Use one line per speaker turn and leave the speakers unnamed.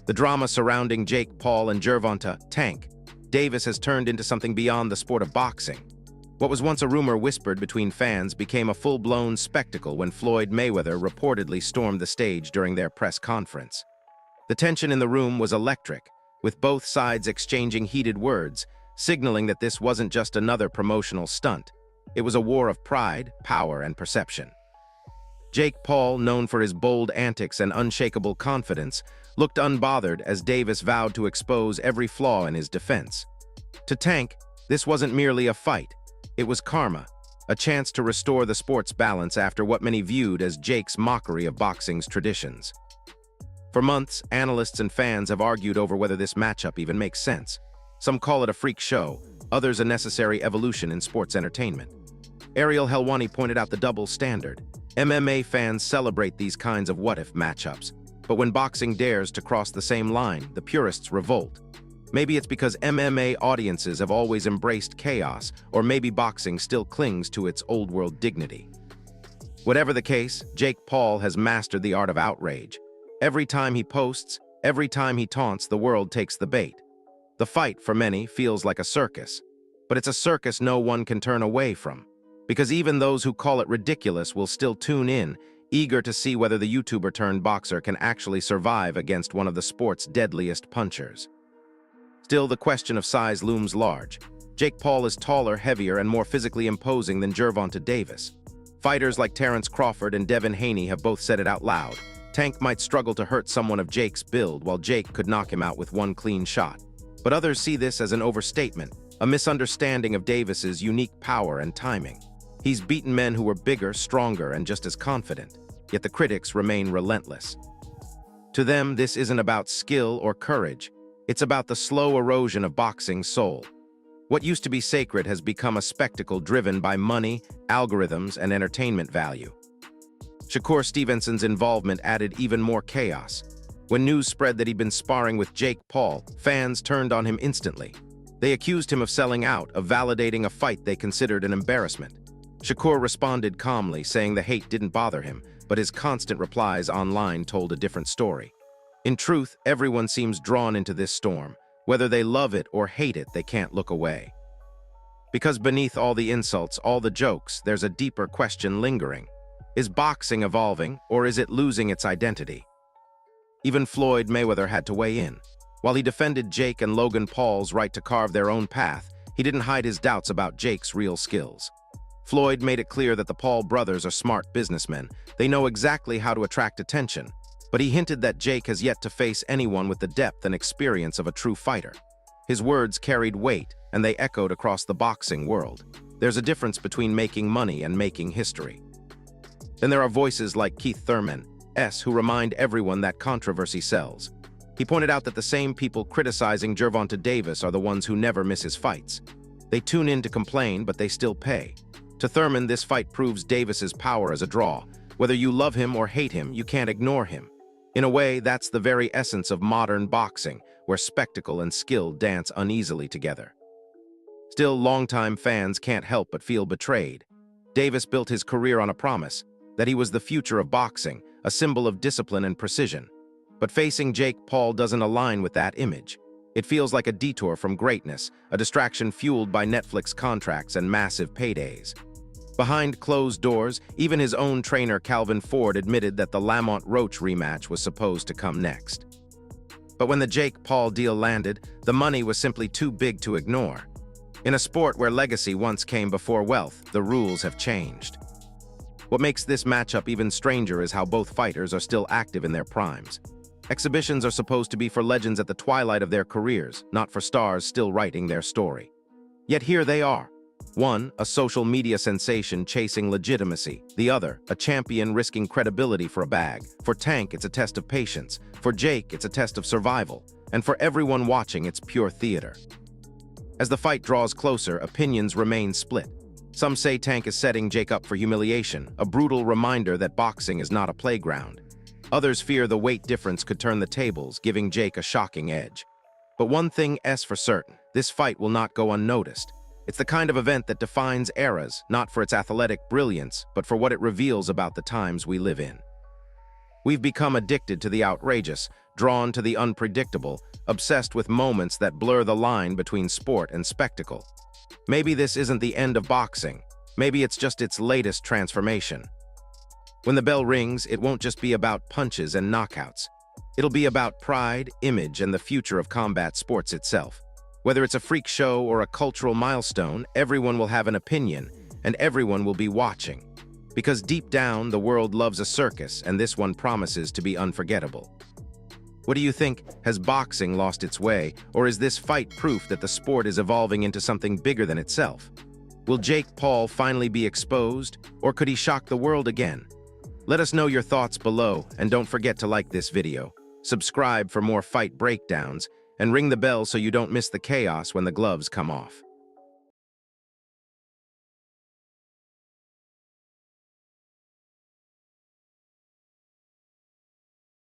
The drama surrounding Jake Paul and Gervonta, Tank Davis has turned into something beyond the sport of boxing. What was once a rumor whispered between fans became a full-blown spectacle when Floyd Mayweather reportedly stormed the stage during their press conference. The tension in the room was electric, with both sides exchanging heated words, signaling that this wasn't just another promotional stunt. It was a war of pride, power, and perception. Jake Paul, known for his bold antics and unshakable confidence, looked unbothered as Davis vowed to expose every flaw in his defense. To Tank, this wasn't merely a fight. It was karma, a chance to restore the sport's balance after what many viewed as Jake's mockery of boxing's traditions. For months, analysts and fans have argued over whether this matchup even makes sense. Some call it a freak show, others a necessary evolution in sports entertainment. Ariel Helwani pointed out the double standard. MMA fans celebrate these kinds of what-if matchups, but when boxing dares to cross the same line, the purists revolt. Maybe it's because MMA audiences have always embraced chaos, or maybe boxing still clings to its old-world dignity. Whatever the case, Jake Paul has mastered the art of outrage. Every time he posts, every time he taunts, the world takes the bait. The fight, for many, feels like a circus. But it's a circus no one can turn away from, because even those who call it ridiculous will still tune in, eager to see whether the YouTuber-turned-boxer can actually survive against one of the sport's deadliest punchers. Still, the question of size looms large. Jake Paul is taller, heavier, and more physically imposing than Gervonta Davis. Fighters like Terrence Crawford and Devin Haney have both said it out loud. Tank might struggle to hurt someone of Jake's build, while Jake could knock him out with one clean shot. But others see this as an overstatement, a misunderstanding of Davis's unique power and timing. He's beaten men who were bigger, stronger, and just as confident, yet the critics remain relentless. To them, this isn't about skill or courage. It's about the slow erosion of boxing's soul. What used to be sacred has become a spectacle driven by money, algorithms, and entertainment value. Shakur Stevenson's involvement added even more chaos. When news spread that he'd been sparring with Jake Paul, fans turned on him instantly. They accused him of selling out, of validating a fight they considered an embarrassment. Shakur responded calmly, saying the hate didn't bother him, but his constant replies online told a different story. In truth, everyone seems drawn into this storm. Whether they love it or hate it, they can't look away. Because beneath all the insults, all the jokes, there's a deeper question lingering. Is boxing evolving, or is it losing its identity? Even Floyd Mayweather had to weigh in. While he defended Jake and Logan Paul's right to carve their own path, he didn't hide his doubts about Jake's real skills. Floyd made it clear that the Paul brothers are smart businessmen. They know exactly how to attract attention. But he hinted that Jake has yet to face anyone with the depth and experience of a true fighter. His words carried weight, and they echoed across the boxing world. There's a difference between making money and making history. Then there are voices like Keith Thurman, who remind everyone that controversy sells. He pointed out that the same people criticizing Gervonta Davis are the ones who never miss his fights. They tune in to complain, but they still pay. To Thurman, this fight proves Davis's power as a draw. Whether you love him or hate him, you can't ignore him. In a way, that's the very essence of modern boxing, where spectacle and skill dance uneasily together. Still, longtime fans can't help but feel betrayed. Davis built his career on a promise that he was the future of boxing, a symbol of discipline and precision. But facing Jake Paul doesn't align with that image. It feels like a detour from greatness, a distraction fueled by Netflix contracts and massive paydays. Behind closed doors, even his own trainer Calvin Ford admitted that the Lamont Roach rematch was supposed to come next. But when the Jake Paul deal landed, the money was simply too big to ignore. In a sport where legacy once came before wealth, the rules have changed. What makes this matchup even stranger is how both fighters are still active in their primes. Exhibitions are supposed to be for legends at the twilight of their careers, not for stars still writing their story. Yet here they are. One, a social media sensation chasing legitimacy. The other, a champion risking credibility for a bag. For Tank, it's a test of patience. For Jake, it's a test of survival. And for everyone watching, it's pure theater. As the fight draws closer, opinions remain split. Some say Tank is setting Jake up for humiliation, a brutal reminder that boxing is not a playground. Others fear the weight difference could turn the tables, giving Jake a shocking edge. But one thing is for certain, this fight will not go unnoticed. It's the kind of event that defines eras, not for its athletic brilliance, but for what it reveals about the times we live in. We've become addicted to the outrageous, drawn to the unpredictable, obsessed with moments that blur the line between sport and spectacle. Maybe this isn't the end of boxing. Maybe it's just its latest transformation. When the bell rings, it won't just be about punches and knockouts. It'll be about pride, image, and the future of combat sports itself. Whether it's a freak show or a cultural milestone, everyone will have an opinion, and everyone will be watching. Because deep down, the world loves a circus, and this one promises to be unforgettable. What do you think? Has boxing lost its way, or is this fight proof that the sport is evolving into something bigger than itself? Will Jake Paul finally be exposed, or could he shock the world again? Let us know your thoughts below, and don't forget to like this video. Subscribe for more fight breakdowns, and ring the bell so you don't miss the chaos when the gloves come off.